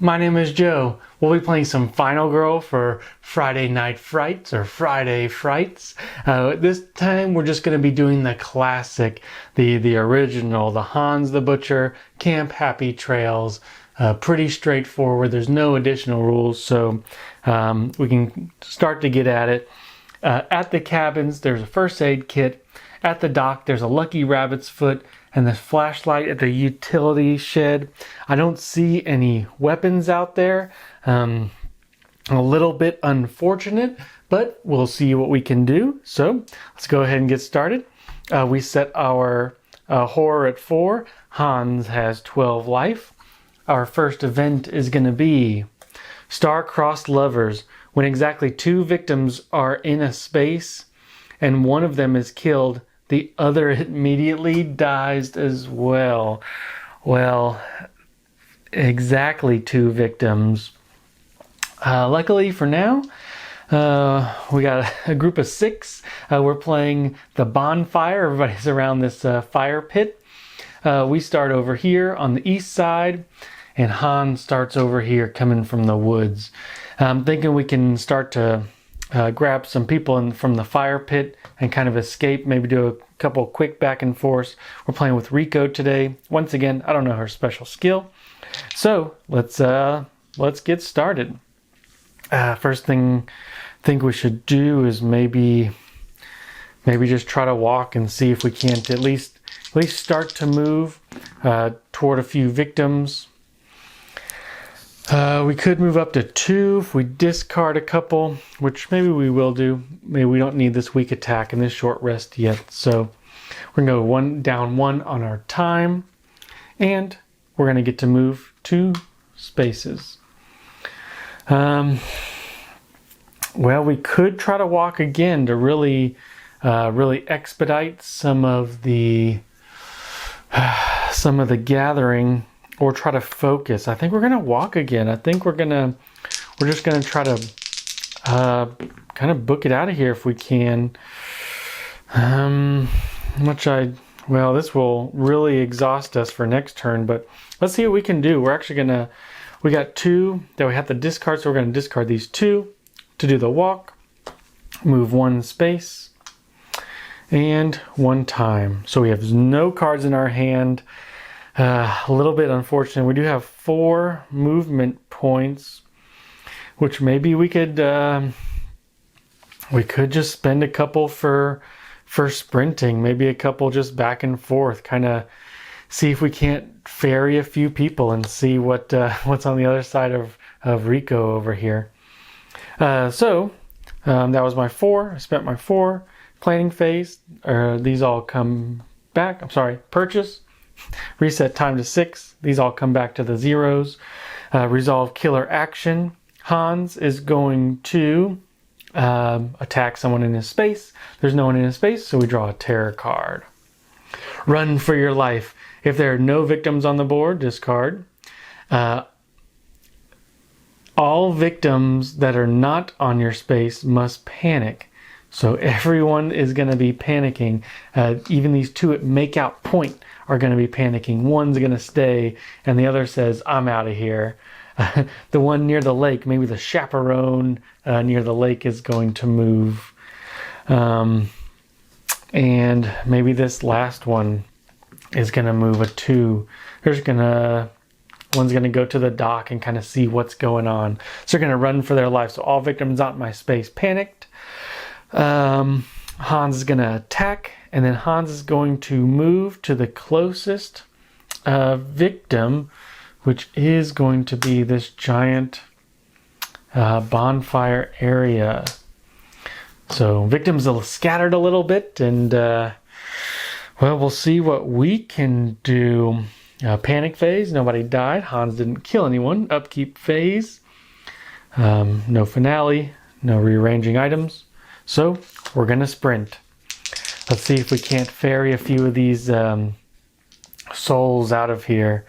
My name is Joe. We'll be playing some Final Girl for Friday Night Frights or Friday Frights. This time we're just going to be doing the classic, the original, the Hans the Butcher, Camp Happy Trails. Pretty straightforward. There's no additional rules, so we can start to get at it. At the cabins, there's a first aid kit. At the dock, there's a lucky rabbit's foot and the flashlight at the utility shed. I don't see any weapons out there. A little bit unfortunate, but we'll see what we can do. So let's go ahead and get started. We set our horror at 4. Hans has 12 life. Our first event is going to be Star-Crossed Lovers. When exactly 2 victims are in a space and one of them is killed, the other immediately dies as well. Well, exactly 2 victims. Luckily for now, we got a group of 6. We're playing the bonfire. Everybody's around this fire pit. We start over here on the east side, and Hans starts over here coming from the woods. I'm thinking we can start to grab some people from the fire pit and kind of escape, maybe do a couple quick back and forth. We're playing with Reiko today. Once again, I don't know her special skill. So let's get started. First thing I think we should do is maybe just try to walk and see if we can't at least start to move toward a few victims. We could move up to 2 if we discard a couple, which maybe we will do. Maybe we don't need this weak attack and this short rest yet. So we're going to go down 1 on our time, and we're going to get to move 2 spaces. Well, we could try to walk again to really expedite some of the gathering. Or try to focus. I think we're gonna walk again. I think we're just gonna try to kind of book it out of here if we can. Well, this will really exhaust us for next turn, but let's see what we can do. We got 2 that we have to discard, so we're gonna discard these 2 to do the walk. Move 1 space and 1 time. So we have no cards in our hand. A little bit unfortunate. We do have 4 movement points, which maybe we could just spend a couple for sprinting. Maybe a couple just back and forth, kind of see if we can't ferry a few people and see what's on the other side of Reiko over here. So that was my 4. I spent my 4 planning phase. These all come back. I'm sorry, purchase. Reset time to 6. These all come back to the zeros. Resolve killer action. Hans is going to attack someone in his space. There's no one in his space, so we draw a terror card. Run for your life. If there are no victims on the board, discard. All victims that are not on your space must panic. So everyone is going to be panicking. Even these 2 at make out point are going to be panicking. One's going to stay, and the other says, I'm out of here. The one near the lake, maybe the chaperone near the lake, is going to move. And maybe this last one is going to move a 2. One's going to go to the dock and kind of see what's going on. So they're going to run for their life. So all victims out in my space panicked. Hans is going to attack, and then Hans is going to move to the closest victim, which is going to be this giant bonfire area. So victims are scattered a little bit, and we'll see what we can do. Panic phase, nobody died. Hans didn't kill anyone. Upkeep phase, no finale, no rearranging items. So we're going to sprint. Let's see if we can't ferry a few of these souls out of here.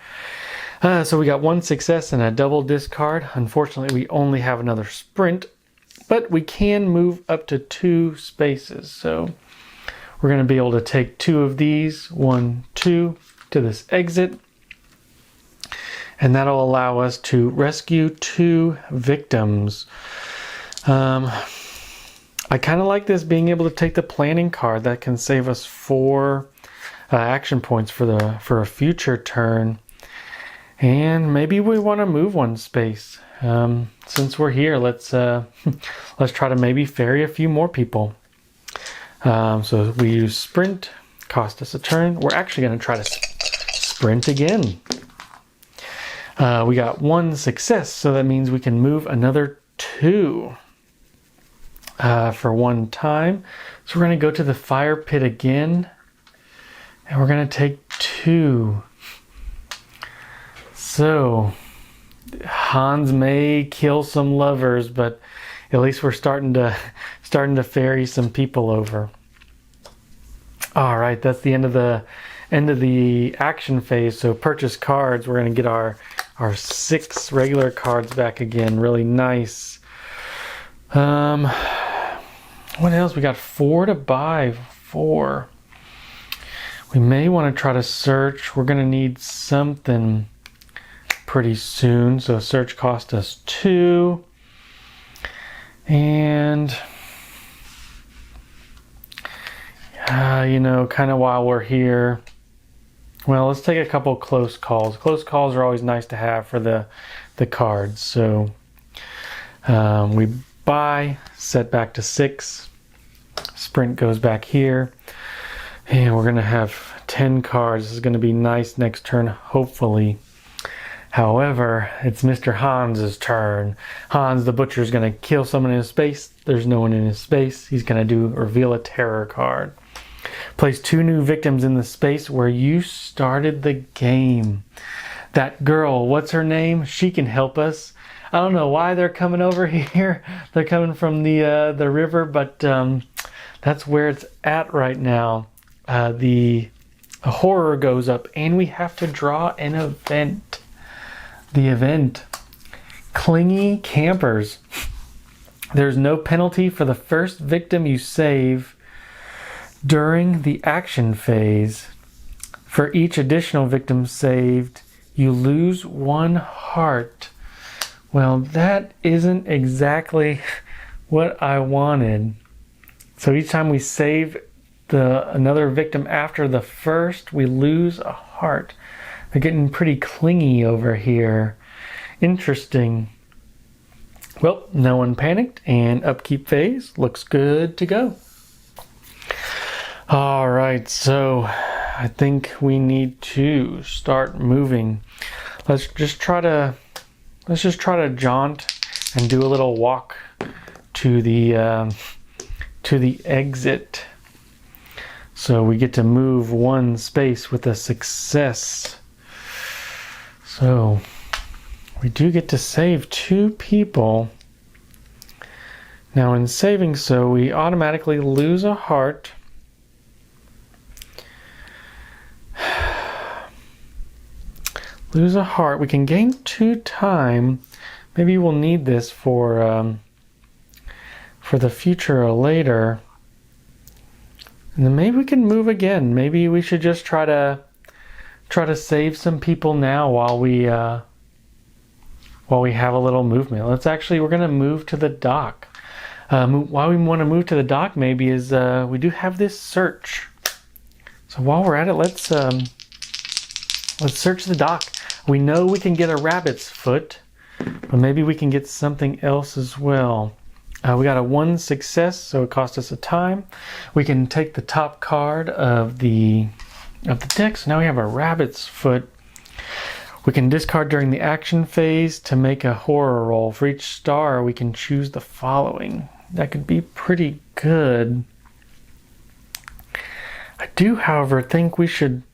So we got 1 success and a double discard. Unfortunately, we only have another sprint, but we can move up to 2 spaces. So we're going to be able to take 2 of these, 1, 2, to this exit. and that'll allow us to rescue 2 victims. I kind of like this, being able to take the planning card. That can save us 4 action points for a future turn. And maybe we want to move 1 space. Since we're here, let's try to maybe ferry a few more people. So we use sprint, cost us a turn. We're actually going to try to sprint again. We got 1 success, so that means we can move another 2 for 1 time. So we're going to go to the fire pit again, and we're going to take 2. So Hans may kill some lovers, but at least we're starting to ferry some people over. All right, that's the end of the action phase. So purchase cards. We're going to get our 6 regular cards back again. Really nice. What else? We got 4 to buy. 4. We may want to try to search. We're going to need something pretty soon. So search cost us 2. And kind of while we're here, well, let's take a couple close calls. Close calls are always nice to have for the cards. So we buy, set back to 6. Sprint goes back here. And we're going to have 10 cards. This is going to be nice next turn, hopefully. However, it's Mr. Hans's turn. Hans the Butcher is going to kill someone in his space. There's no one in his space. He's going to reveal a terror card. Place 2 new victims in the space where you started the game. That girl, what's her name? She can help us. I don't know why they're coming over here. They're coming from the river, but that's where it's at right now. The horror goes up, and we have to draw an event. The event. Clingy campers. There's no penalty for the first victim you save during the action phase. For each additional victim saved, you lose 1 heart. Well, that isn't exactly what I wanted. So each time we save another victim after the first, we lose a heart. They're getting pretty clingy over here. Interesting. Well, no one panicked, and upkeep phase looks good to go. All right, so I think we need to start moving. Let's just try to jaunt and do a little walk to the exit. So we get to move 1 space with a success. So we do get to save 2 people. Now in saving so, we automatically lose a heart. Lose a heart. We can gain 2 time. Maybe we'll need this for the future or later. And then maybe we can move again. Maybe we should just try to save some people now while we have a little movement. We're going to move to the dock. Why we want to move to the dock maybe is we do have this search. So while we're at it, let's search the dock. We know we can get a rabbit's foot, but maybe we can get something else as well. We got a 1 success, so it cost us a time. We can take the top card of the deck. So now we have a rabbit's foot. We can discard during the action phase to make a horror roll. For each star, we can choose the following. That could be pretty good. I do, however, think we should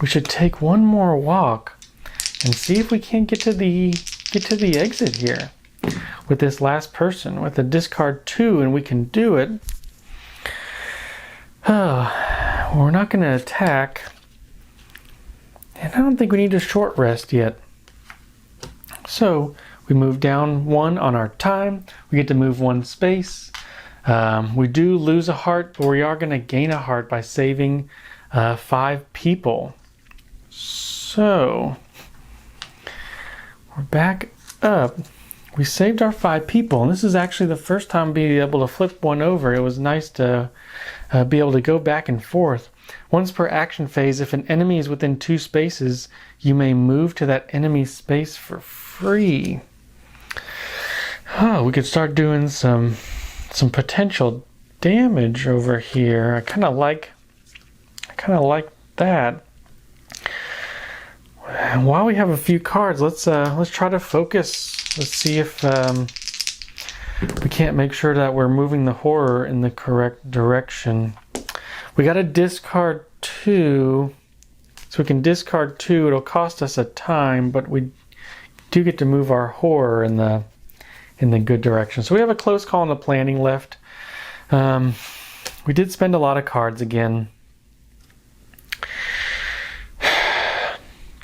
take 1 more walk and see if we can't get to the exit here with this last person with a discard 2, and we can do it. We're not going to attack, and I don't think we need a short rest yet. So we move down 1 on our time. We get to move 1 space. We do lose a heart, but we are going to gain a heart by saving 5 people. So we're back up. We saved our 5 people, and this is actually the first time being able to flip one over. It was nice to be able to go back and forth. Once per action phase, if an enemy is within 2 spaces, you may move to that enemy's space for free. Oh, we could start doing some potential damage over here. I kind of like that. And while we have a few cards, let's try to focus. Let's see if we can't make sure that we're moving the horror in the correct direction. We got to discard 2, so we can discard 2. It'll cost us a time, but we do get to move our horror in the good direction. So we have a close call on the planning left. We did spend a lot of cards again.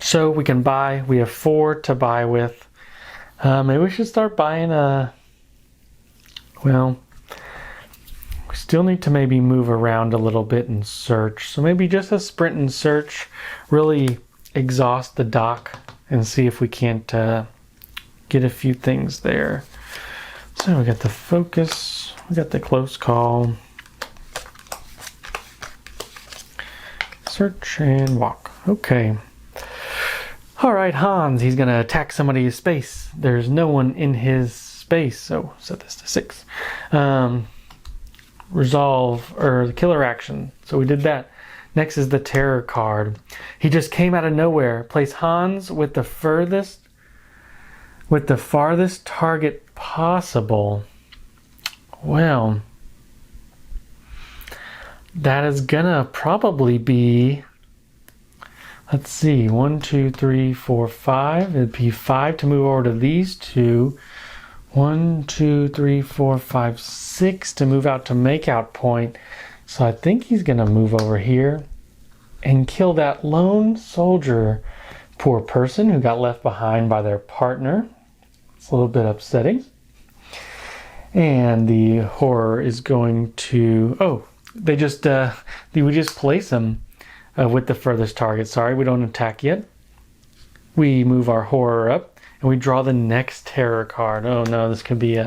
So we can buy. We have 4 to buy with. Maybe we should start buying well, we still need to maybe move around a little bit and search. So maybe just a sprint and search. Really exhaust the dock and see if we can't get a few things there. So we got the focus. We got the close call. Search and walk. Okay. All right, Hans, he's going to attack somebody's space. There's no one in his space, so set this to 6. Resolve, or the killer action. So we did that. Next is the terror card. He just came out of nowhere. Place Hans with the farthest target possible. Well, that is gonna probably be, let's see, 1, 2, 3, 4, 5. It'd be 5 to move over to these 2. 1, 2, 3, 4, 5, 6 to move out to makeout point. So I think he's gonna move over here and kill that lone soldier. Poor person who got left behind by their partner. It's a little bit upsetting. And the horror is going to, we just place him with the furthest target. Sorry, we don't attack yet. We move our horror up and we draw the next terror card. Oh no, this could be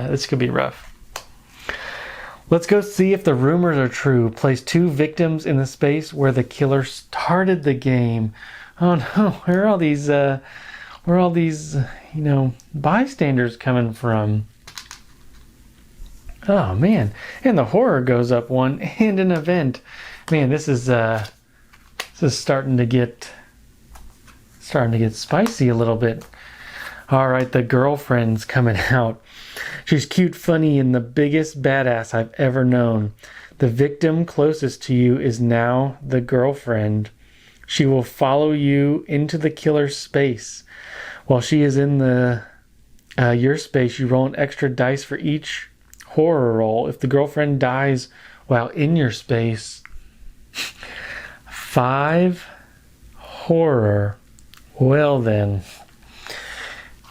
rough. Let's go see if the rumors are true. Place 2 victims in the space where the killer started the game. Oh no, where are all these bystanders coming from? Oh man, and the horror goes up 1 and an event. Man, this is starting to get spicy a little bit. All right, the girlfriend's coming out. She's cute, funny, and the biggest badass I've ever known. The victim closest to you is now the girlfriend. She will follow you into the killer's space. While she is in your space, you roll an extra dice for each horror roll. If the girlfriend dies while in your space, 5 horror. Well then,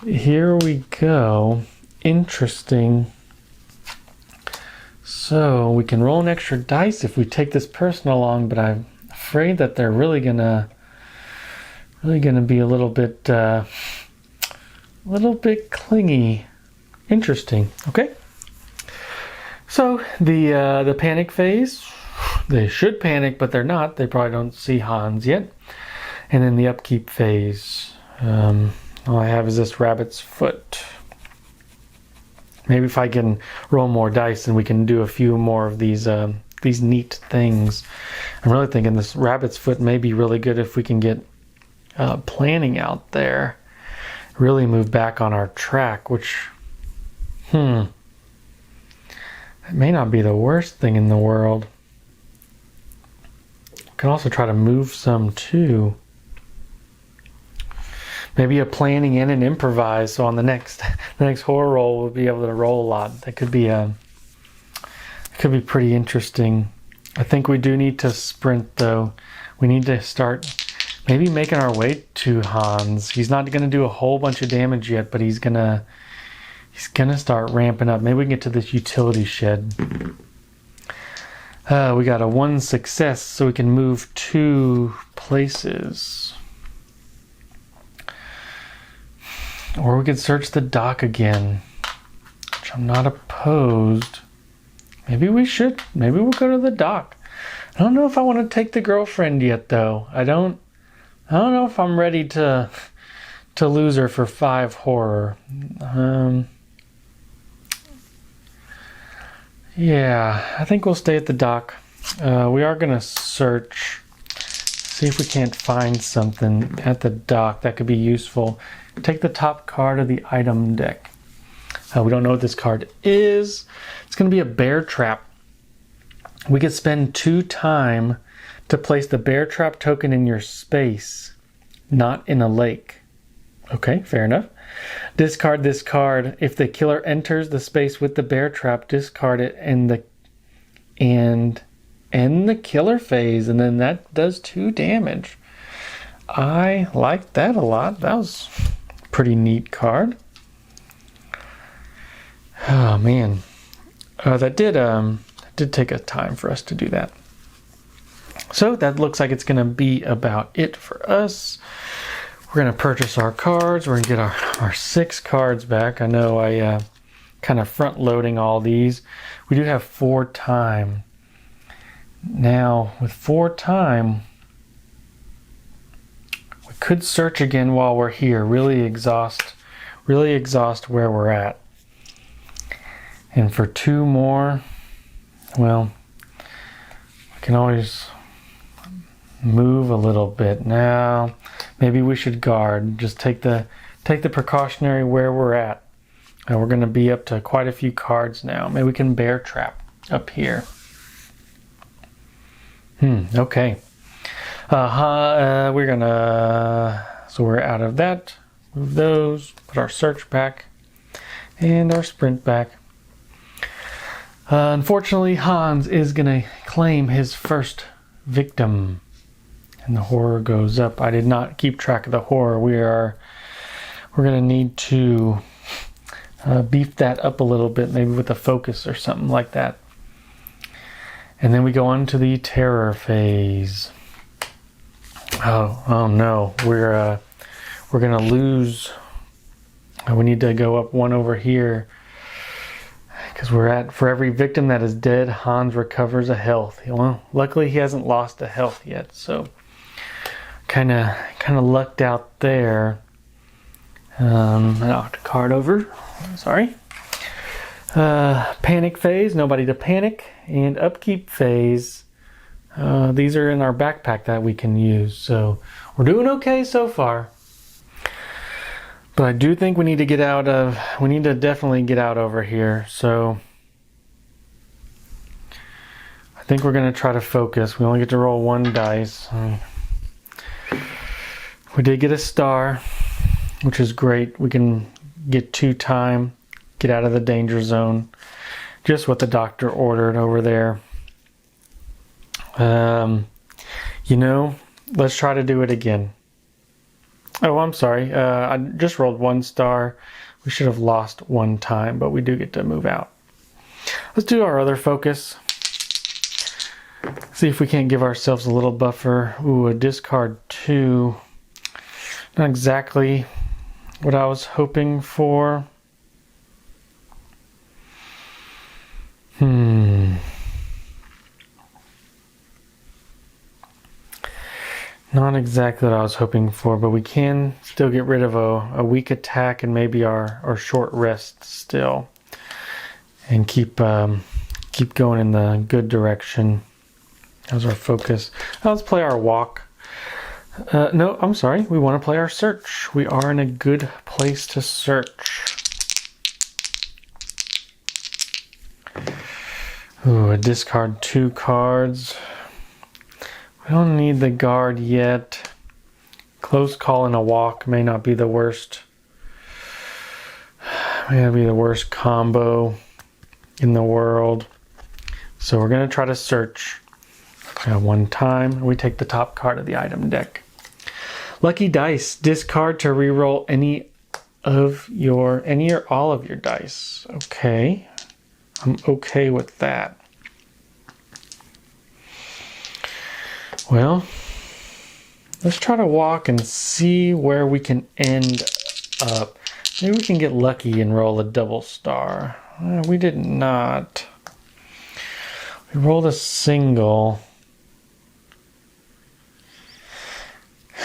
here we go. Interesting. So we can roll an extra dice if we take this person along, but I'm afraid that they're really gonna be a little bit clingy. Interesting. Okay. So the panic phase, they should panic, but they're not. They probably don't see Hans yet. And then the upkeep phase. All I have is this rabbit's foot. Maybe if I can roll more dice, then we can do a few more of these neat things. I'm really thinking this rabbit's foot may be really good if we can get planning out there. Really move back on our track, which, it may not be the worst thing in the world. We can also try to move some too. Maybe a planning and an improvise. So on the next horror roll, we'll be able to roll a lot. That could be pretty interesting. I think we do need to sprint though. We need to start maybe making our way to Hans. He's not going to do a whole bunch of damage yet, but he's gonna start ramping up. Maybe we can get to this utility shed. We got a 1 success, so we can move 2 places. Or we could search the dock again, which I'm not opposed. Maybe we should. Maybe we'll go to the dock. I don't know if I want to take the girlfriend yet, though. I don't know if I'm ready to lose her for 5 horror. Yeah, I think we'll stay at the dock. We are going to search, see if we can't find something at the dock that could be useful. Take the top card of the item deck. We don't know what this card is. It's going to be a bear trap. We could spend 2 time to place the bear trap token in your space, not in a lake. Okay, fair enough. Discard this card. If the killer enters the space with the bear trap, discard it and end the killer phase, and then that does 2 damage. I like that a lot. That was a pretty neat card. Oh man, that did take a time for us to do that. So that looks like it's going to be about it for us. We're going to purchase our cards. We're going to get our 6 cards back. I know I kind of front loading all these. We do have 4 time. Now with 4 time, we could search again while we're here. Really exhaust where we're at. And for 2 more, well, we can always move a little bit. Now, maybe we should guard. Just take the precautionary where we're at. And we're going to be up to quite a few cards now. Maybe we can bear trap up here. Okay. We're gonna, so we're out of that. Move those. Put our search back and our sprint back. Unfortunately, Hans is going to claim his first victim. And the horror goes up. I did not keep track of the horror. We're going to need to beef that up a little bit, maybe with a focus or something like that. And then we go on to the terror phase. Oh no. We're going to lose. We need to go up 1 over here. Because for every victim that is dead, Hans recovers a health. Well, luckily he hasn't lost a health yet, so kind of lucked out there. I knocked a card over. Sorry. Panic phase, nobody to panic, and upkeep phase. These are in our backpack that we can use, so we're doing okay so far. But I do think we need to definitely get out over here. So I think we're going to try to focus. We only get to roll 1 dice. We did get a star, which is great. We can get 2 time, get out of the danger zone. Just what the doctor ordered over there. Let's try to do it again. Oh, I'm sorry. I just rolled 1 star. We should have lost 1 time, but we do get to move out. Let's do our other focus. See if we can't give ourselves a little buffer. Ooh, a discard 2. Not exactly what I was hoping for. Not exactly what I was hoping for, but we can still get rid of a weak attack and maybe our short rest still. And keep going in the good direction. That's our focus. Now let's play our walk. No, I'm sorry. We want to play our search. We are in a good place to search. Ooh, a discard 2 cards. We don't need the guard yet. Close call and a walk may not be the worst. May not be the worst combo in the world. So we're going to try to search. 1 time. We take the top card of the item deck. Lucky dice. Discard to reroll any or all of your dice. Okay. I'm okay with that. Well, let's try to walk and see where we can end up. Maybe we can get lucky and roll a double star. We did not. We rolled a single.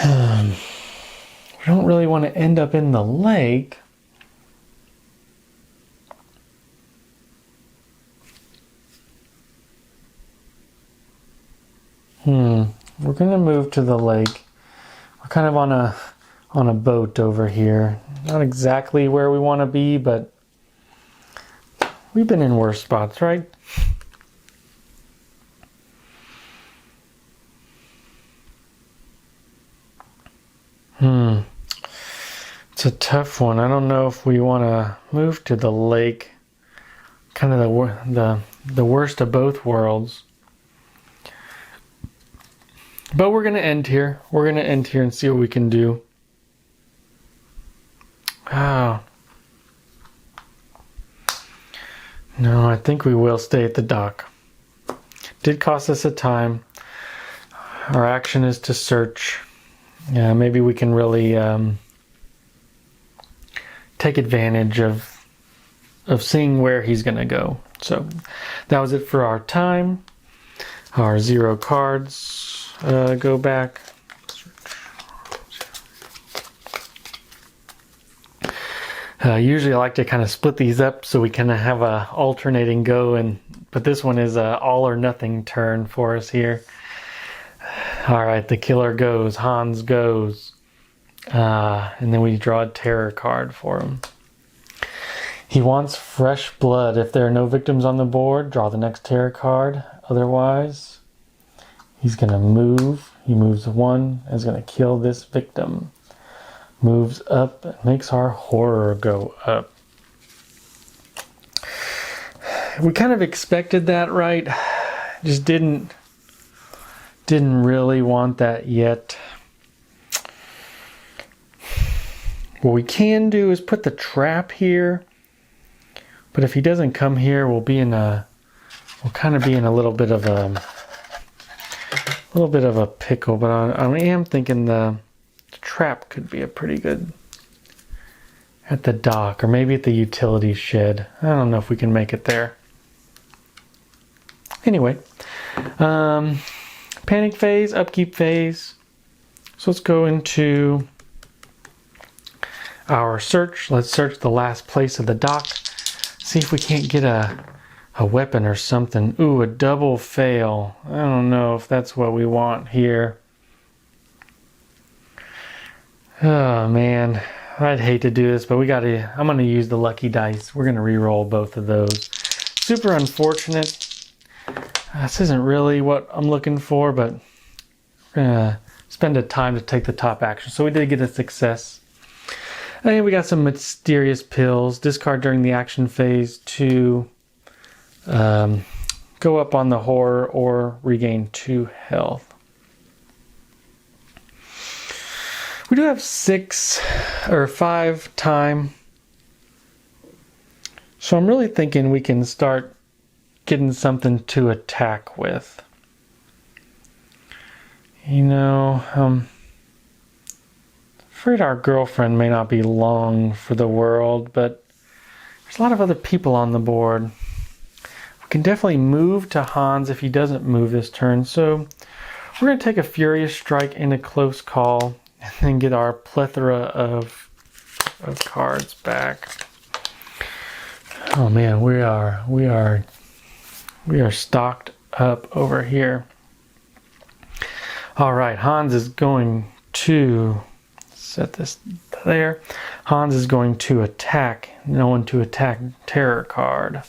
We don't really want to end up in the lake. We're gonna move to the lake. We're kind of on a boat over here. Not exactly where we want to be, but we've been in worse spots, right? It's a tough one. I don't know if we want to move to the lake. Kind of the worst of both worlds. But we're going to end here. We're going to end here and see what we can do. Oh. No, I think we will stay at the dock. Did cost us a time. Our action is to search. Yeah, maybe we can really take advantage of seeing where he's going to go. So that was it for our time. Our 0 cards. Go back. Usually I like to kind of split these up so we kind of have a alternating go, but this one is a all or nothing turn for us here. All right, the killer goes, Hans goes, and then we draw a terror card for him. He wants fresh blood. If there are no victims on the board, draw the next terror card. Otherwise, he's going to move. He moves 1 and is going to kill this victim. Moves up, makes our horror go up. We kind of expected that, right? Just didn't really want that yet. What we can do is put the trap here. But if he doesn't come here, we'll kind of be in a little bit of a pickle. But I am thinking the trap could be a pretty good at the dock, or maybe at the utility shed. I don't know if we can make it there. Anyway, panic phase, upkeep phase. So let's go into our search. Let's search the last place of the dock. See if we can't get a weapon or something. Ooh, a double fail. I don't know if that's what we want here. Oh man, I'd hate to do this, but I'm gonna use the lucky dice. We're gonna re-roll both of those. Super unfortunate. This isn't really what I'm looking for, but we're gonna spend a time to take the top action. So we did get a success. And we got some mysterious pills. Discard during the action phase to go up on the horror or regain 2 health. We do have 6 or 5 time. So I'm really thinking we can start getting something to attack with. You know, afraid our girlfriend may not be long for the world, but there's a lot of other people on the board. We can definitely move to Hans if he doesn't move this turn. So we're going to take a Furious Strike in a close call and then get our plethora of cards back. Oh man, we are stocked up over here. All right, Hans is going to set this there. Hans is going to attack. No one to attack. Terror card.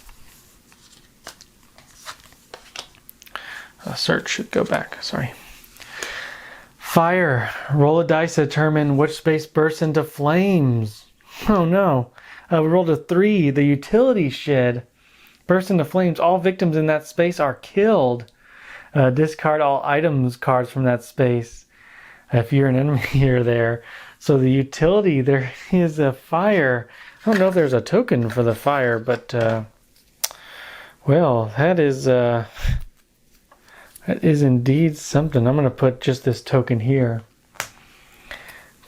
Search should go back. Sorry. Fire. Roll a dice to determine which space bursts into flames. Oh no. We rolled a 3. The utility shed bursts into flames. All victims in that space are killed. Discard all items cards from that space. If you're an enemy, you're there. So the utility, there is a fire. I don't know if there's a token for the fire, but well, that is indeed something. I'm going to put just this token here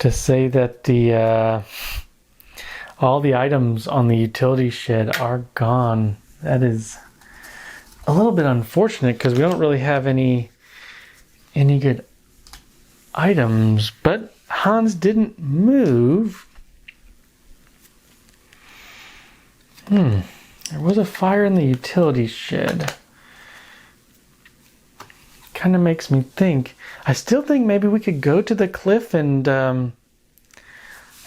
to say that the All the items on the utility shed are gone. That is a little bit unfortunate because we don't really have any good items. But Hans didn't move. There was a fire in the utility shed. Kind of makes me think. I still think maybe we could go to the cliff and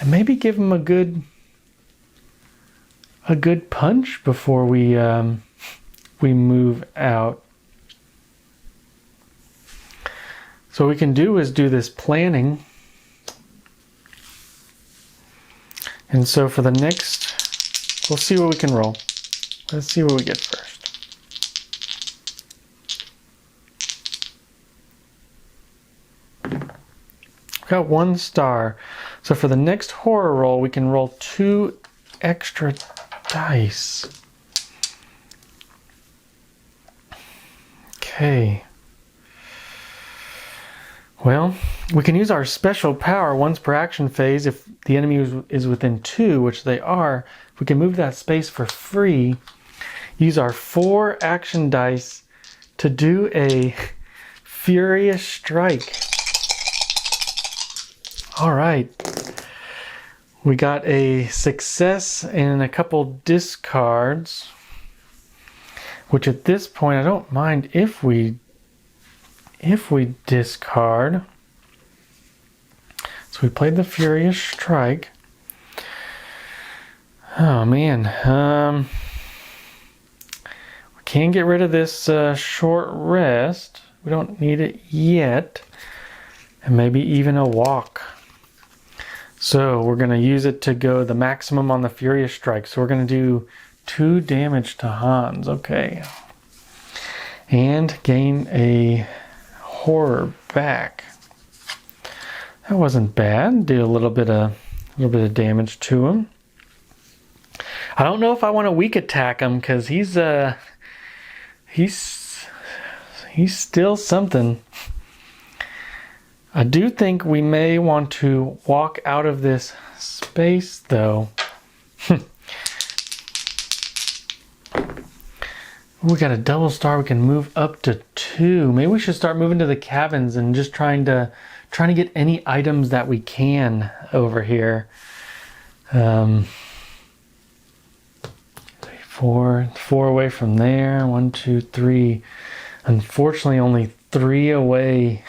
maybe give him a good punch before we move out. So what we can do is do this planning. And so for the next, we'll see what we can roll. Let's see what we get first. Got 1 star. So for the next horror roll, we can roll 2 extra dice. Okay. Well, we can use our special power once per action phase if the enemy is within 2, which they are. We can move that space for free. Use our 4 action dice to do a furious strike. All right. We got a success and a couple discards, which at this point I don't mind if we discard. So we played the Furious Strike. Oh man, we can get rid of this short rest. We don't need it yet, and maybe even a walk. So we're going to use it to go the maximum on the Furious Strike. So we're going to do 2 damage to Hans. Okay. And gain a horror back. That wasn't bad. Do a little bit of damage to him. I don't know if I want to weak attack him because he's still something. I do think we may want to walk out of this space, though. We got a double star. We can move up to 2. Maybe we should start moving to the cabins and just trying to get any items that we can over here. 4 away from there. 1, 2, 3. Unfortunately, only 3 away.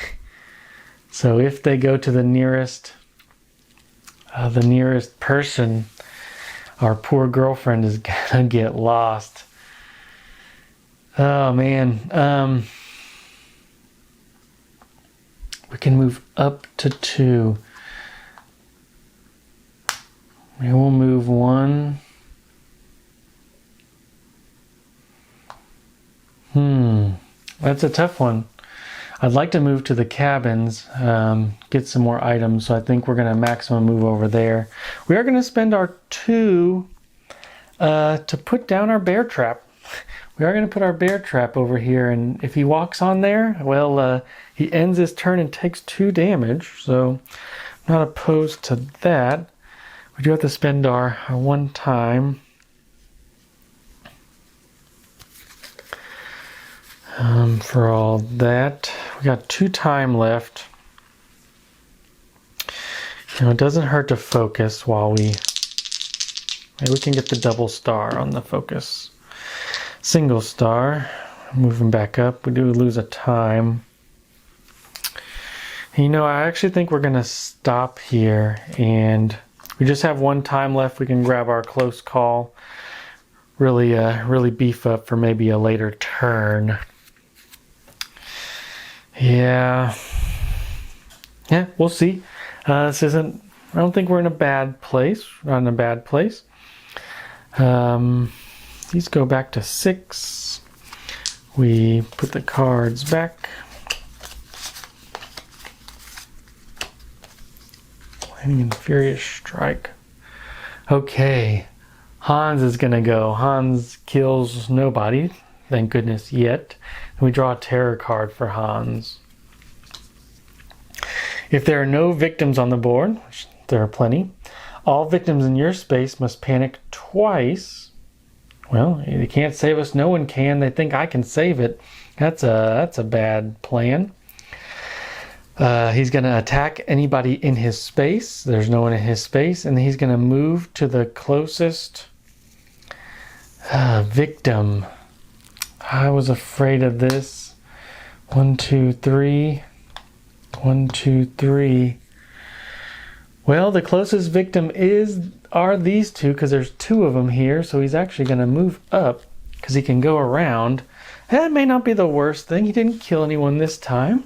So if they go to the nearest person, our poor girlfriend is gonna get lost. Oh man. We can move up to 2. Maybe we'll move 1. That's a tough one. I'd like to move to the cabins, get some more items, so I think we're going to maximum move over there. We are going to spend our 2 to put down our bear trap. We are going to put our bear trap over here, and if he walks on there, well, he ends his turn and takes 2 damage, so I'm not opposed to that. We do have to spend our 1 time. For all that, we got 2 time left. You know, it doesn't hurt to focus while maybe we can get the double star on the focus. Single star, moving back up. We do lose a time. You know, I actually think we're gonna stop here, and we just have 1 time left. We can grab our close call. Really beef up for maybe a later turn. Yeah, we'll see. This isn't, I don't think we're in a bad place. We're not in a bad place. These go back to 6. We put the cards back. Planning in Furious Strike. Okay, Hans is gonna go. Hans kills nobody, thank goodness, yet. And we draw a terror card for Hans. If there are no victims on the board, which there are plenty, All victims in your space must panic twice. Well, they can't save us. No one can. They think I can save it. That's a bad plan. He's going to attack anybody in his space. There's no one in his space. And he's going to move to the closest victim. I was afraid of this. 1, 2, 3. 1, 2, 3. Well, the closest victim are these two, because there's 2 of them here. So he's actually going to move up because he can go around. That may not be the worst thing. He didn't kill anyone this time.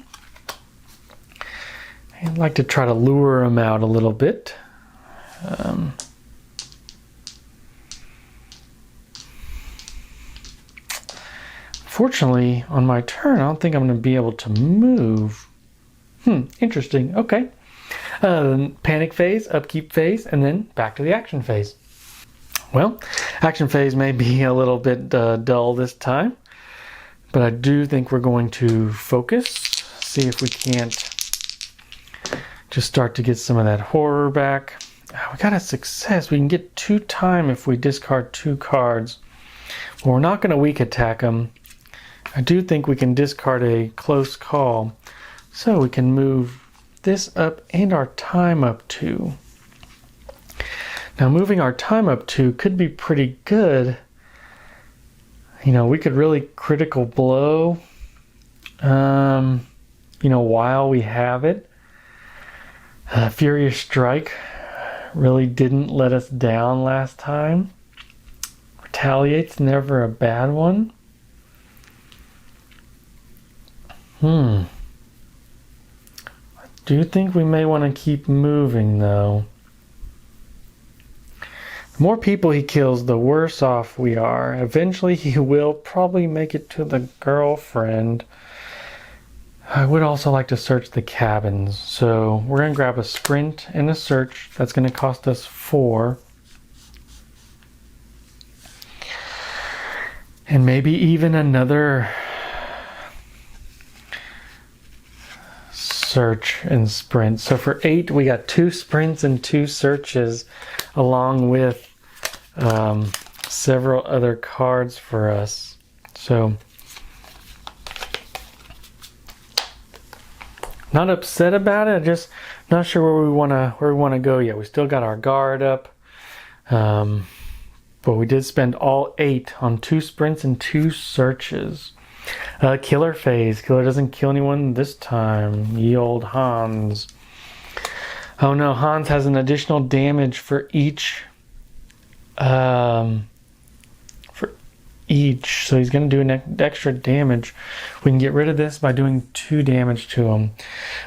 I'd like to try to lure him out a little bit. Fortunately, on my turn, I don't think I'm going to be able to move. Interesting. Okay. Panic phase, upkeep phase, and then back to the action phase. Well, action phase may be a little bit dull this time, but I do think we're going to focus, see if we can't just start to get some of that horror back. We got a success. We can get 2 time if we discard 2 cards. Well, we're not going to weak attack them. I do think we can discard a close call, so we can move this up and our time up 2. Now, moving our time up 2 could be pretty good. You know, we could really critical blow, while we have it. Furious Strike really didn't let us down last time. Retaliate's never a bad one. I do think we may want to keep moving, though. The more people he kills, the worse off we are. Eventually, he will probably make it to the girlfriend. I would also like to search the cabins. So we're going to grab a sprint and a search. That's going to cost us 4. And maybe even another search and sprint. So for 8, we got 2 sprints and 2 searches, along with several other cards for us. So not upset about it. Just not sure where we want to go yet. We still got our guard up, but we did spend all 8 on 2 sprints and 2 searches. Killer phase. Killer doesn't kill anyone this time. Ye old Hans. Oh no, Hans has an additional damage for each. So he's going to do an extra damage. We can get rid of this by doing 2 damage to him.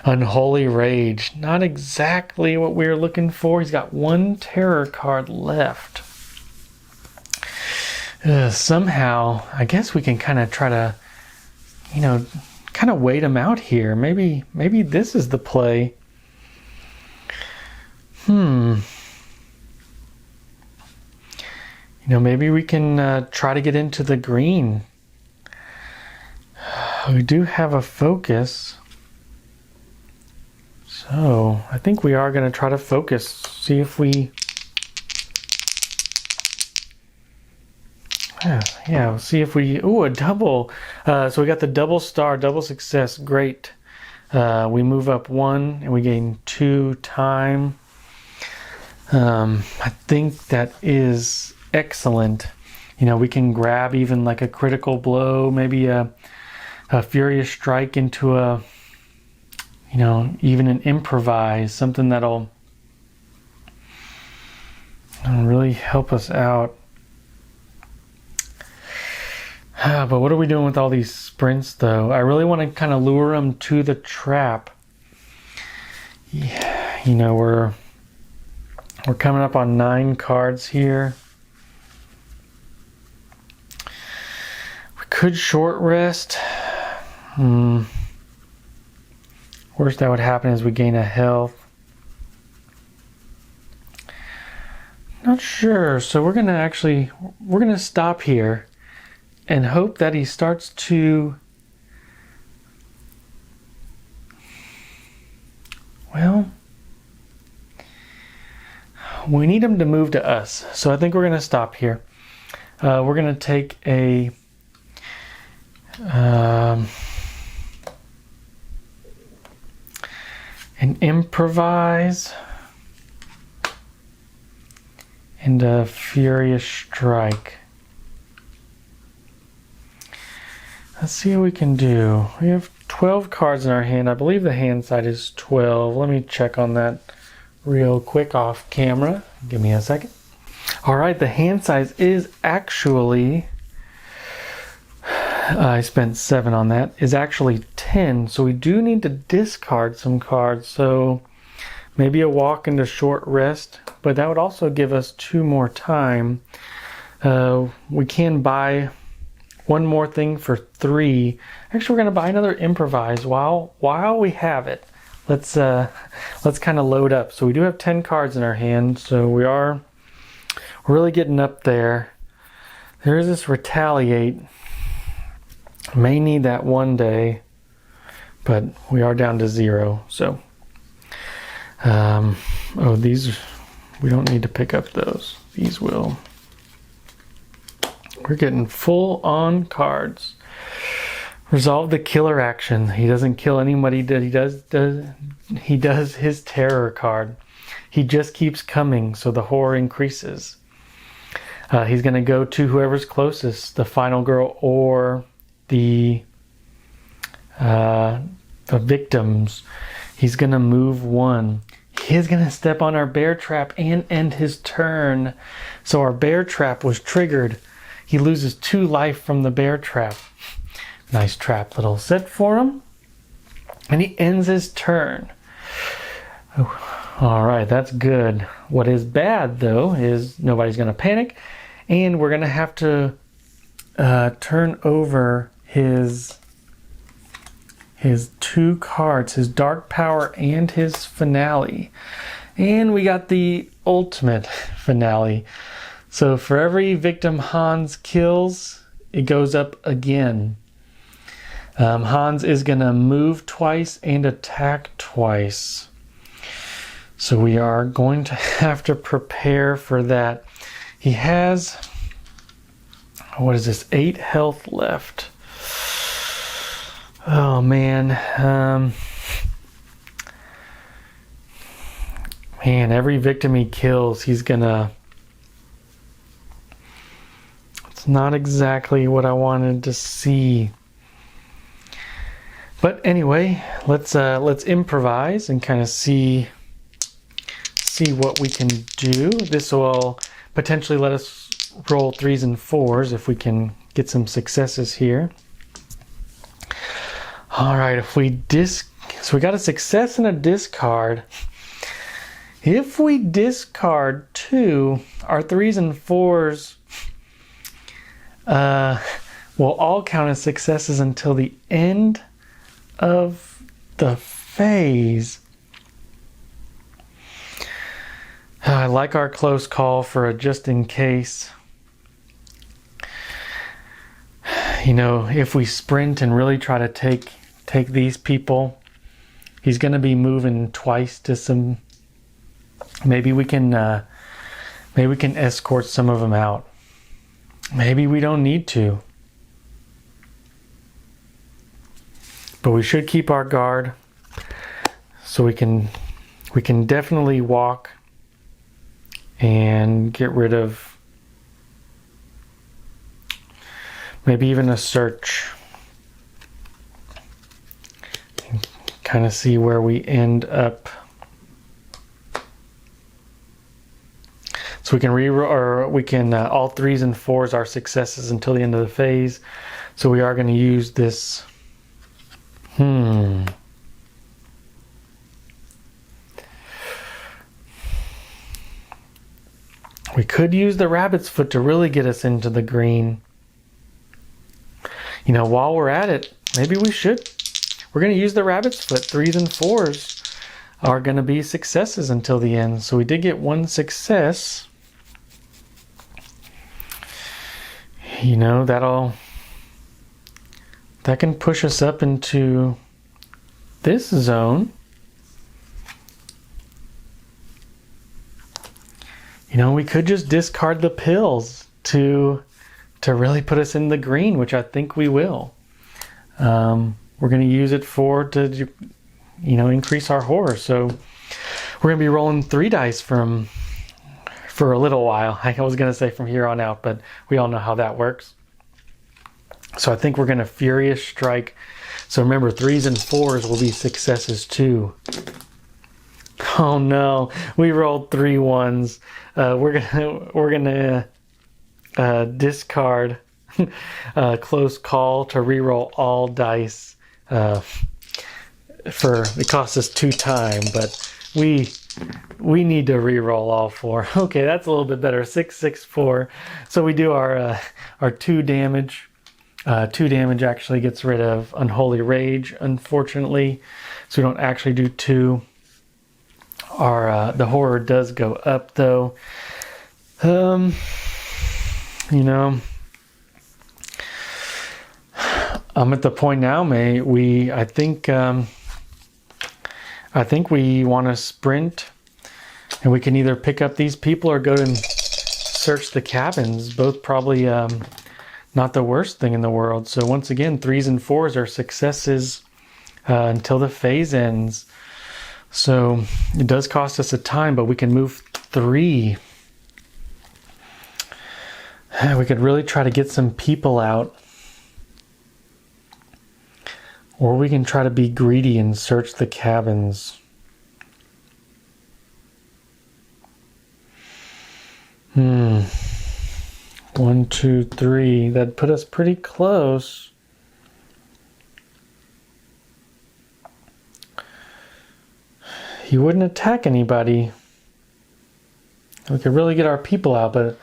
Unholy Rage. Not exactly what we were looking for. He's got 1 terror card left. Somehow, I guess we can kind of try to, kind of wait him out here. Maybe this is the play. Maybe we can try to get into the green. We do have a focus. So I think we are going to try to focus. See if we... Yeah, see if we... Ooh, a double. So we got the double star, double success. Great. We move up 1 and we gain 2 time. I think that is excellent. We can grab even like a critical blow, maybe a furious strike into a, even an improvise, something that'll really help us out. But what are we doing with all these sprints, though? I really want to kind of lure them to the trap. Yeah, we're coming up on 9 cards here. We could short rest. Worst that would happen is we gain a health. Not sure. So we're gonna stop here and hope that he starts to, we need him to move to us. So I think we're going to stop here. We're going to take a an improvise and a furious strike. Let's see what we can do. We have 12 cards in our hand. I believe the hand side is 12. Let me check on that real quick off camera. Give me a second. All right, the hand size is actually, I spent 7 on that, is actually 10. So we do need to discard some cards. So maybe a walk into short rest, but that would also give us 2 more time. We can buy one more thing for 3. Actually, we're going to buy another improvise while we have it. Let's kind of load up. So we do have 10 cards in our hand, so we're really getting up there. There is this retaliate. May need that one day, but we are down to 0. So, oh, these, we don't need to pick up those. These will. We're getting full on cards. Resolve the killer action. He doesn't kill anybody. He does his terror card. He just keeps coming, so the horror increases. He's going to go to whoever's closest, the final girl or the victims. He's going to move 1. He's going to step on our bear trap and end his turn. So our bear trap was triggered. He loses 2 life from the bear trap. Nice trap little set for him. And he ends his turn. All right, that's good. What is bad, though, is nobody's going to panic. And we're going to have to turn over his 2 cards, his Dark Power and his Finale. And we got the ultimate finale. So for every victim Hans kills, it goes up again. Hans is going to move twice and attack twice. So we are going to have to prepare for that. He has, what is this, 8 health left. Oh man. Man, every victim he kills, he's gonna... It's not exactly what I wanted to see. But anyway, let's improvise and kind of see what we can do. This will potentially let us roll 3s and 4s if we can get some successes here. All right, so we got a success and a discard. If we discard 2, our 3s and 4s will all count as successes until the end of the phase. I like our close call for a just in case. You know, if we sprint and really try to take these people, he's going to be moving twice to some. Maybe we can escort some of them out. Maybe we don't need to. But we should keep our guard, so we can definitely walk and get rid of maybe even a search. And kind of see where we end up. So we can all 3s and 4s are successes until the end of the phase. So we are going to use this. We could use the rabbit's foot to really get us into the green. You know, while we're at it, maybe we should. We're going to use the rabbit's foot. 3s and 4s are going to be successes until the end. So we did get 1 success. You know, that can push us up into this zone. we could just discard the pills to really put us in the green, which I think we will. We're going to use it to increase our horror. So we're going to be rolling 3 dice for a little while. I was going to say from here on out, but we all know how that works. So I think we're going to Furious Strike. So remember, 3s and 4s will be successes too. Oh no, we rolled 3 1s. We're gonna discard Close Call to reroll all dice. It costs us 2 time, but we need to reroll all 4. Okay, that's a little bit better. 6, 6, 4. So we do our 2 damage. 2 damage actually gets rid of Unholy Rage, unfortunately. So we don't actually do 2. The horror does go up though. I'm at the point now, I think we want to sprint, and we can either pick up these people or go and search the cabins. Both probably not the worst thing in the world. So once again, 3s and 4s are successes until the phase ends. So it does cost us a time, but we can move 3. We could really try to get some people out. Or we can try to be greedy and search the cabins. 1, 2, 3. That'd put us pretty close. He wouldn't attack anybody. We could really get our people out, but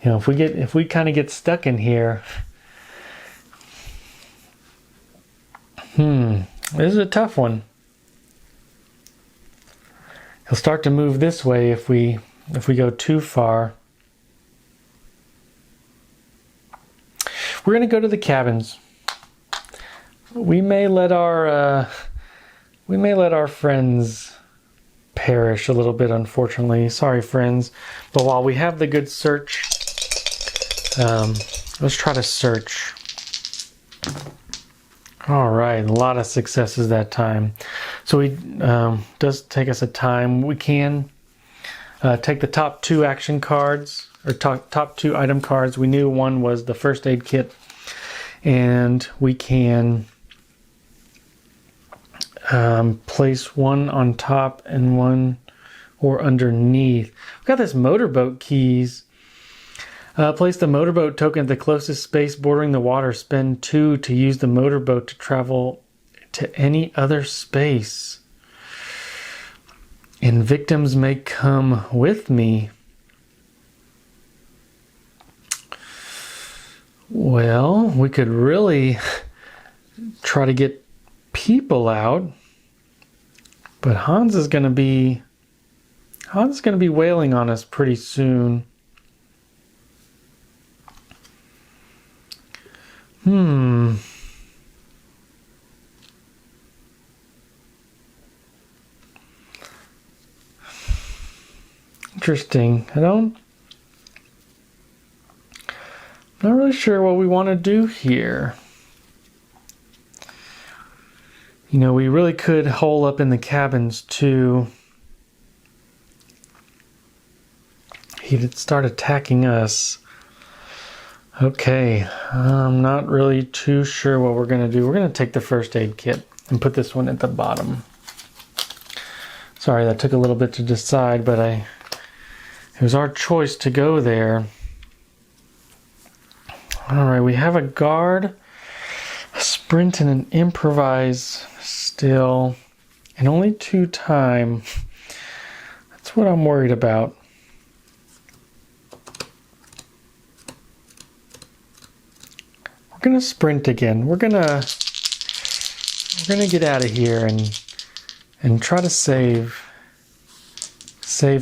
if we kind of get stuck in here, this is a tough one. He'll start to move this way if we go too far. We're going to go to the cabins. We may let our friends perish a little bit, unfortunately. Sorry, friends. But while we have the good search, let's try to search. All right, a lot of successes that time. So does take us a time. We can take the top 2 action cards, or top 2 item cards. We knew one was the first aid kit, and we can place one on top and one or underneath. We've got this motorboat keys. Place the motorboat token at the closest space bordering the water. Spend 2 to use the motorboat to travel to any other space. And victims may come with me. Well, we could really try to get people out, but Hans is going to be wailing on us pretty soon. Interesting. I'm not really sure what we want to do here. We really could hole up in the cabins too. He'd start attacking us. Okay, I'm not really too sure what we're going to do. We're going to take the first aid kit and put this one at the bottom. Sorry, that took a little bit to decide, but it was our choice to go there. All right, we have a guard, a sprint, and an improvise still, and only 2 time. That's what I'm worried about. We're gonna sprint again. We're gonna get out of here and try to save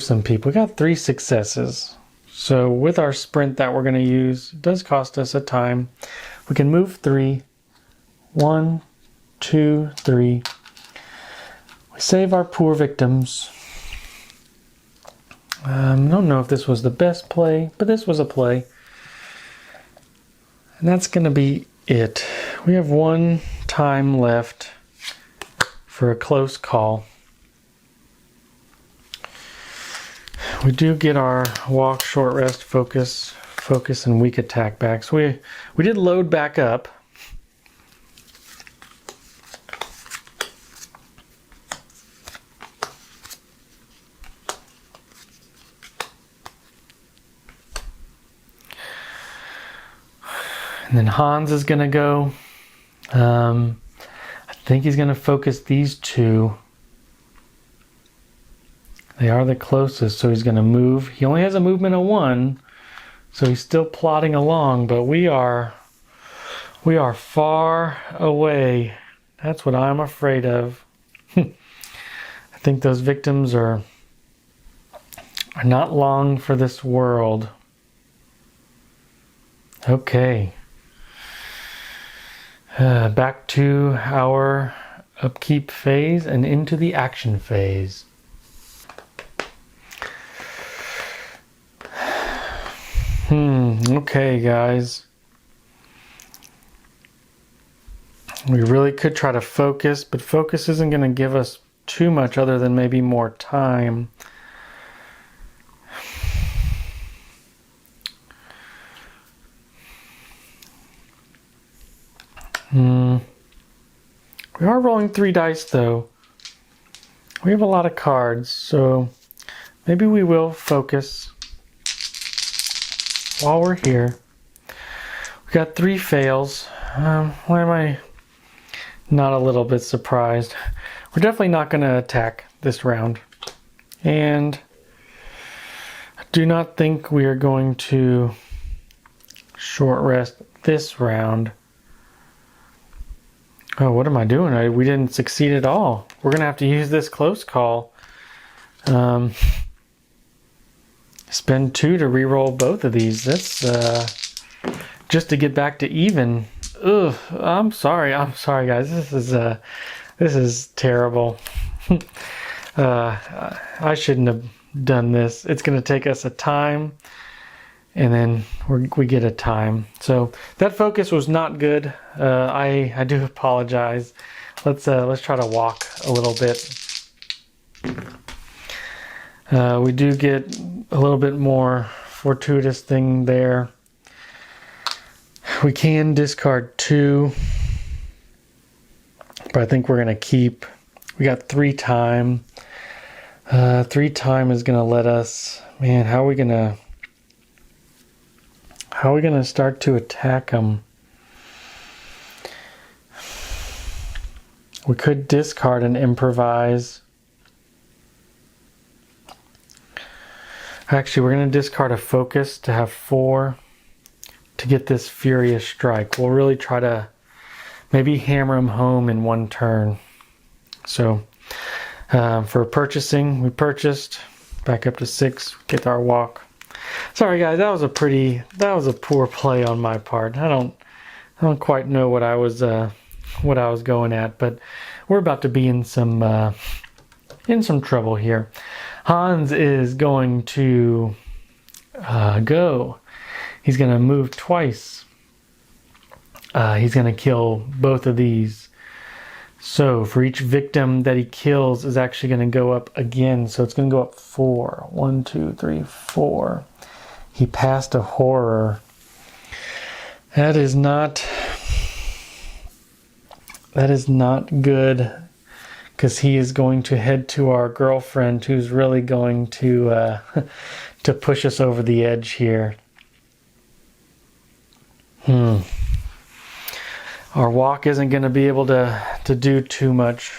some people. We got 3 successes. So with our sprint that we're gonna use, it does cost us a time. We can move 3. 1, 2, 3. We save our poor victims. I don't know if this was the best play, but this was a play. And that's going to be it. We have one time left for a close call. We do get our walk, short rest, focus, and weak attack back. So we did load back up. And then Hans is going to go. I think he's going to focus these two. They are the closest, so he's going to move. He only has a movement of 1, so he's still plodding along, but we are far away. That's what I'm afraid of. I think those victims are not long for this world. Okay. Back to our upkeep phase and into the action phase. Okay, guys. We really could try to focus, but focus isn't going to give us too much other than maybe more time. We are rolling 3 dice though. We have a lot of cards, so maybe we will focus while we're here. We got 3 fails. Why am I not a little bit surprised? We're definitely not going to attack this round. And I do not think we are going to short rest this round. Oh, what am I doing? We didn't succeed at all. We're going to have to use this close call. Spend 2 to reroll both of these. That's just to get back to even. Ugh, I'm sorry guys. This is terrible. I shouldn't have done this. It's going to take us a time, and then we get a time. So that focus was not good. I do apologize. Let's try to walk a little bit. We do get a little bit more fortuitous thing there. We can discard 2, but I think we're going to keep. We got 3 time. 3 time is going to let us. Man, how are we going to start to attack them? We could discard and improvise. Actually, we're going to discard a focus to have 4 to get this furious strike. We'll really try to maybe hammer him home in 1 turn. So for purchasing, we purchased back up to 6, get our walk. Sorry guys, that was a poor play on my part. I don't quite know what I was going at, but we're about to be in some trouble here. Hans is going to go. He's going to move twice. He's going to kill both of these. So for each victim that he kills is actually going to go up again. So it's going to go up 4. 1, 2, 3, 4. He passed a horror. That is not good, because he is going to head to our girlfriend, who's really going to to push us over the edge here. Our walk isn't going to be able to do too much,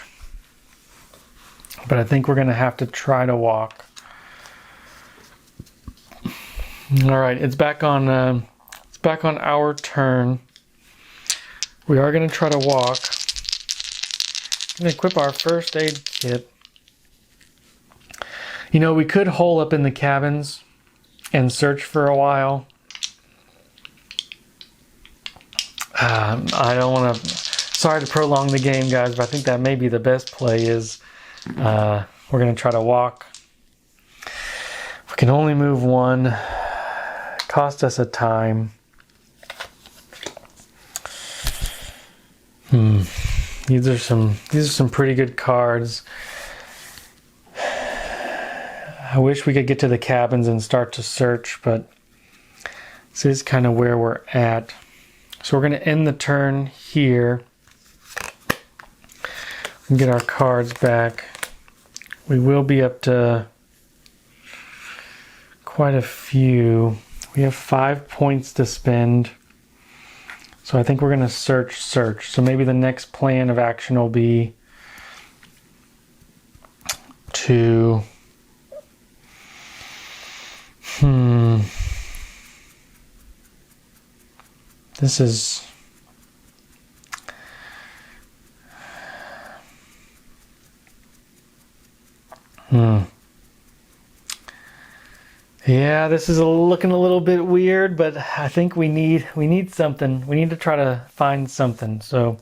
but I think we're going to have to try to walk. All right, it's back on our turn. We are going to try to walk. I'm going to equip our first aid kit. You know, we could hole up in the cabins and search for a while. I don't want to. Sorry to prolong the game, guys, but I think that may be the best play. Is we're going to try to walk. We can only move one. Cost us a time. These are some pretty good cards. I wish we could get to the cabins and start to search, but this is kind of where we're at. So we're going to end the turn here and get our cards back. We will be up to quite a few. We have 5 points to spend. So I think we're going to search. So maybe the next plan of action will be to... This is... Yeah, this is looking a little bit weird, but I think we need something. We need to try to find something. So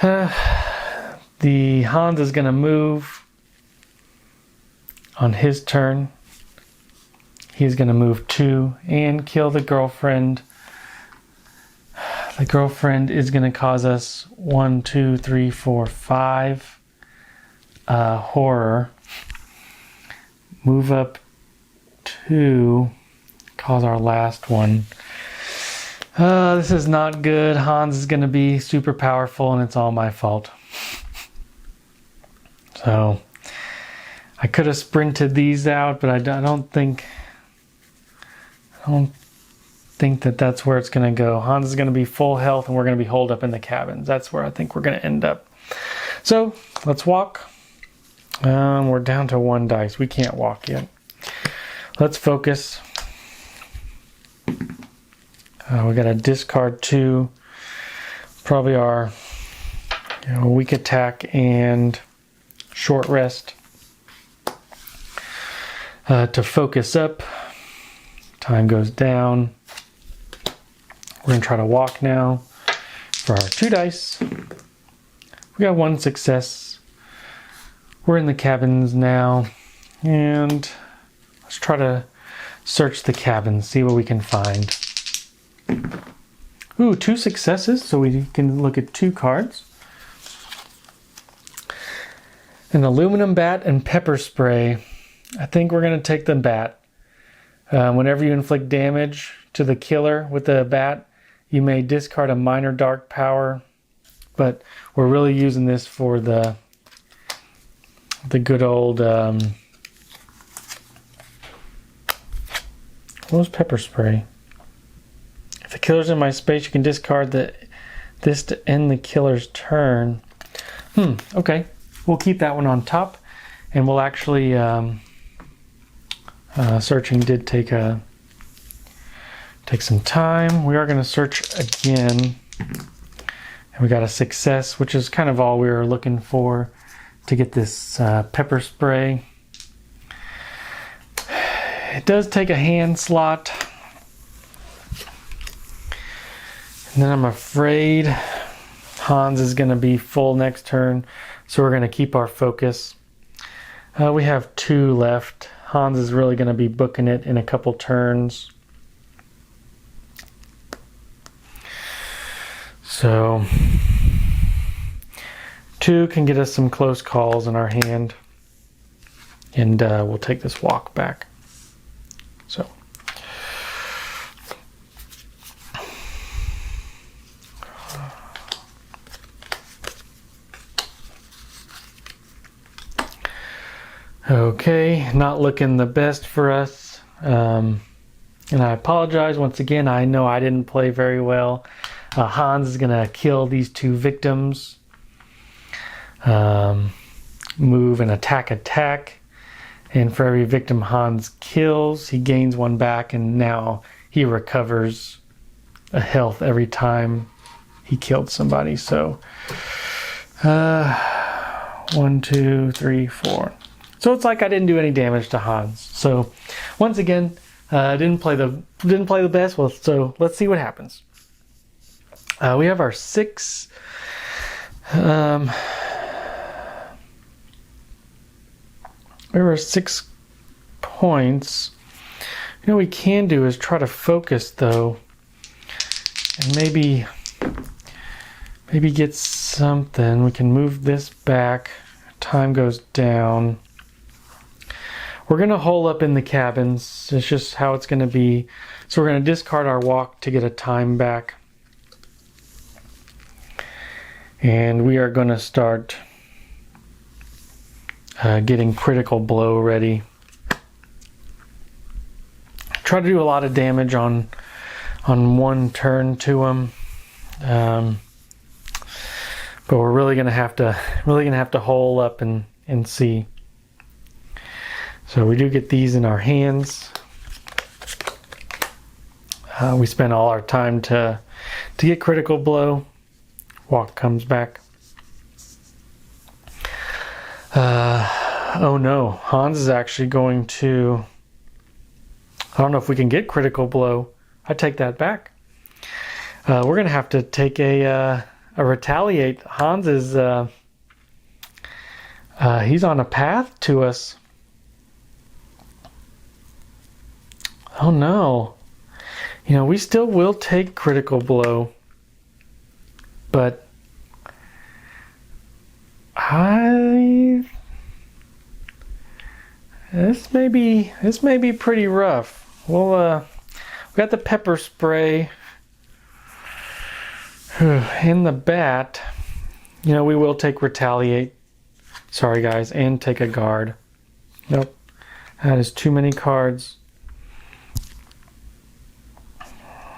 the Hans is going to move on his turn. He's going to move 2 and kill the girlfriend. The girlfriend is going to cause us 1, 2, 3, 4, 5 horror. Move up 2, cause our last one. This is not good. Hans is going to be super powerful and it's all my fault. So I could have sprinted these out, but I don't think that that's where it's going to go. Hans is going to be full health and we're going to be holed up in the cabins. That's where I think we're going to end up. So let's walk. We're down to 1 dice. We can't walk yet. Let's focus. We got to discard 2. Probably our weak attack and short rest. To focus up. Time goes down. We're going to try to walk now for our 2 dice. We got 1 success. We're in the cabins now, and let's try to search the cabins, see what we can find. Ooh, 2 successes, so we can look at 2 cards. An aluminum bat and pepper spray. I think we're going to take the bat. Whenever you inflict damage to the killer with the bat, you may discard a minor dark power, but we're really using this for the good old, what was pepper spray? If the killer's in my space, you can discard this to end the killer's turn. Okay. We'll keep that one on top, and we'll actually, searching did take some time. We are going to search again, and we got a success, which is kind of all we were looking for to get this pepper spray. It does take a hand slot. And then I'm afraid Hans is going to be full next turn, so we're going to keep our focus. We have 2 left. Hans is really going to be booking it in a couple turns. So 2 can get us some close calls in our hand, and we'll take this walk back. So okay, not looking the best for us, and I apologize once again. I know I didn't play very well. Hans is gonna kill these 2 victims. Move and attack, and for every victim Hans kills, he gains 1 back, and now he recovers a health every time he killed somebody. So 1, 2, 3, 4. So it's like I didn't do any damage to Hans. So once again, didn't play the best. Well, so let's see what happens. We have our 6. We have our 6 points. You know what we can do is try to focus though, and maybe get something. We can move this back. Time goes down. We're going to hole up in the cabins. It's just how it's going to be. So we're going to discard our walk to get a time back. And we are going to start getting critical blow ready. Try to do a lot of damage on one turn to them. But we're really going to have to hole up and see. So we do get these in our hands. We spend all our time to get critical blow. Walk comes back. Oh no, Hans is actually going to... I don't know if we can get critical blow. I take that back. We're going to have to take a retaliate. Hans is... he's on a path to us. Oh no. You know, we still will take critical blow. But this may be pretty rough. Well, we got the pepper spray and the bat. You know, we will take retaliate. Sorry guys, and take a guard. Nope. That is too many cards.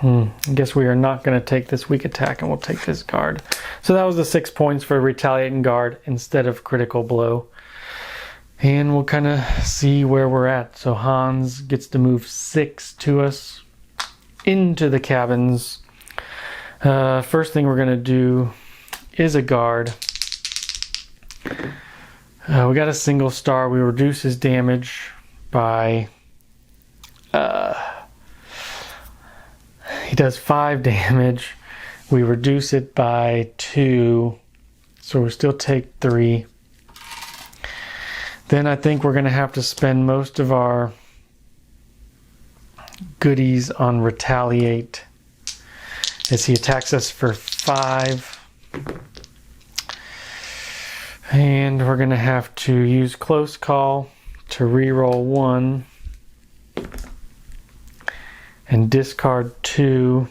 I guess we are not going to take this weak attack, and we'll take this guard. So that was the 6 points for retaliate and guard instead of critical blow. And we'll kind of see where we're at. So Hans gets to move 6 to us into the cabins. First thing we're going to do is a guard. We got a single star. We reduce his damage by... he does 5 damage. We reduce it by 2. So we still take 3. Then I think we're going to have to spend most of our goodies on retaliate as he attacks us for 5. And we're going to have to use close call to reroll 1. And discard 2,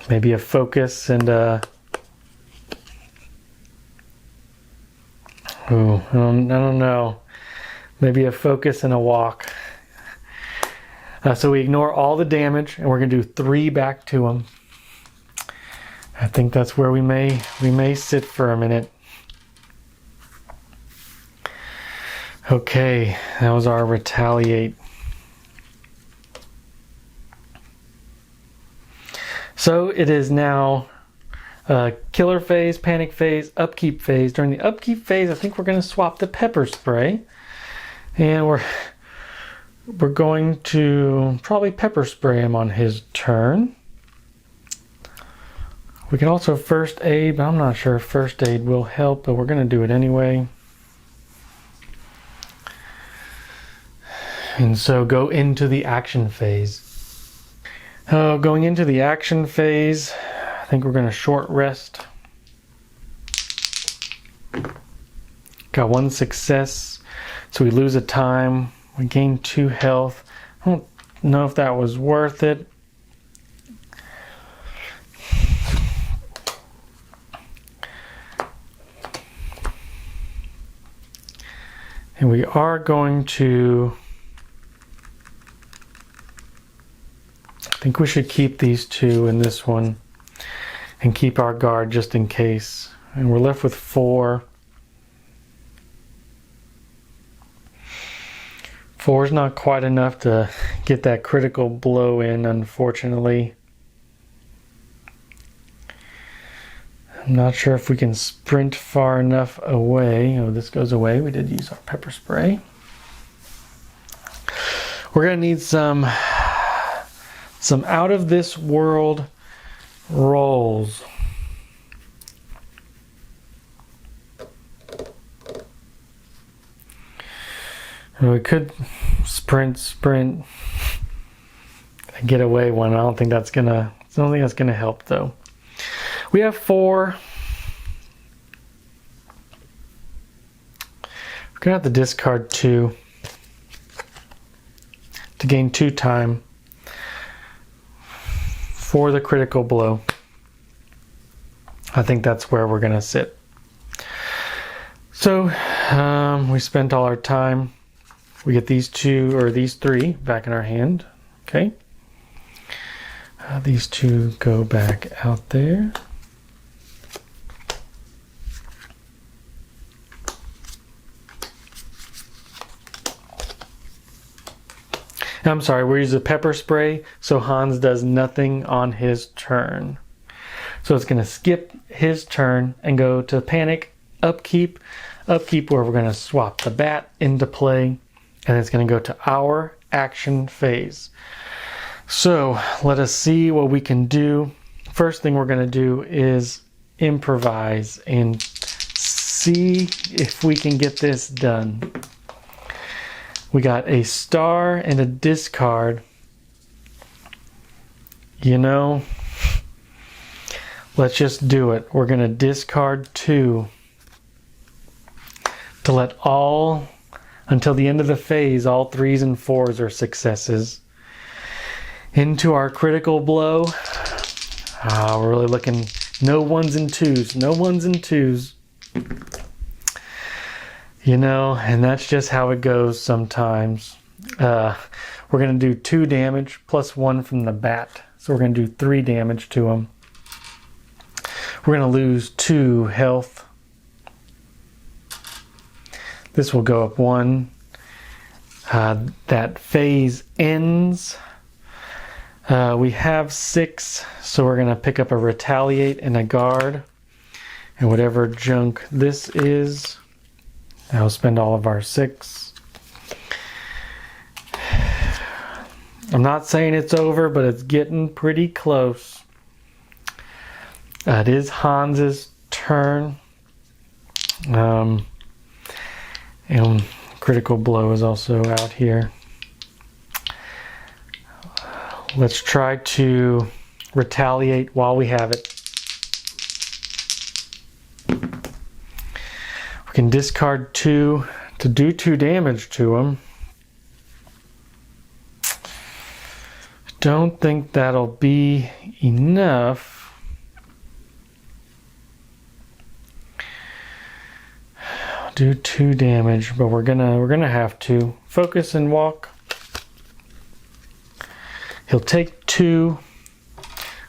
maybe a focus and I don't know, maybe a focus and a walk. So we ignore all the damage, and we're going to do 3 back to him. I think that's where we may sit for a minute. Okay, that was our retaliate. So it is now killer phase, panic phase, upkeep phase. During the upkeep phase, I think we're going to swap the pepper spray. And we're going to probably pepper spray him on his turn. We can also first aid, but I'm not sure if first aid will help, but we're going to do it anyway. And so go into the action phase. Going into the action phase, I think we're going to short rest. Got 1 success, so we lose a time. We gain 2 health. I don't know if that was worth it. And we are going to... I think we should keep these 2 in this one and keep our guard just in case. And we're left with 4. 4 is not quite enough to get that critical blow in, unfortunately. I'm not sure if we can sprint far enough away. Oh, this goes away. We did use our pepper spray. We're going to need some out of this world rolls. We could sprint. Get away one. I don't think that's gonna help though. We have 4. We're gonna have to discard 2 to gain 2 time for the critical blow. I think that's where we're gonna sit. So we spent all our time. We get these 2 or these 3 back in our hand. Okay. These 2 go back out there. I'm sorry, we're using pepper spray, so Hans does nothing on his turn. So it's going to skip his turn and go to panic, upkeep, where we're going to swap the bat into play, and it's going to go to our action phase. So let us see what we can do. First thing we're going to do is improvise and see if we can get this done. We got a star and a discard. You know, let's just do it. We're going to discard 2 to let until the end of the phase, all 3s and 4s are successes. Into our critical blow. We're really looking, no 1s and 2s, no 1s and 2s. You know, and that's just how it goes sometimes. We're going to do 2 damage plus 1 from the bat. So we're going to do 3 damage to him. We're going to lose 2 health. This will go up 1. That phase ends. We have 6, so we're going to pick up a retaliate and a guard. And whatever junk this is, I'll spend all of our 6. I'm not saying it's over, but it's getting pretty close. It is Hans's turn. And critical blow is also out here. Let's try to retaliate while we have it. We can discard 2 to do 2 damage to him. Don't think that'll be enough. Do 2 damage, but we're gonna have to focus and walk. He'll take 2.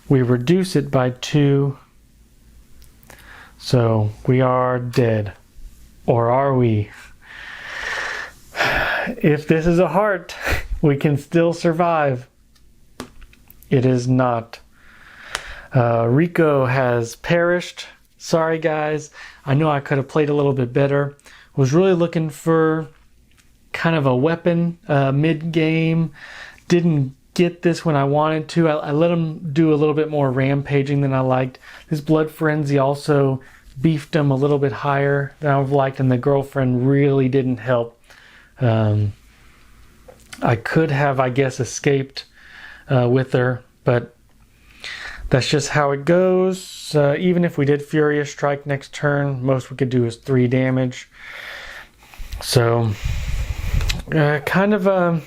We reduce it by 2. So we are dead. Or are we? If this is a heart, we can still survive. It is not. Reiko has perished. Sorry guys. I know I could have played a little bit better. Was really looking for kind of a weapon mid-game. Didn't get this when I wanted to. I let him do a little bit more rampaging than I liked. This Blood Frenzy also beefed him a little bit higher than I would have liked, and the girlfriend really didn't help. I could have, I guess, escaped with her, but that's just how it goes. Even if we did Furious Strike next turn, most we could do is 3 damage. So, kind of a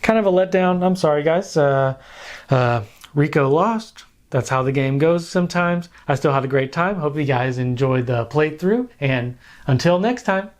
letdown. I'm sorry, guys. Reiko lost. That's how the game goes sometimes. I still had a great time. Hope you guys enjoyed the playthrough. And until next time.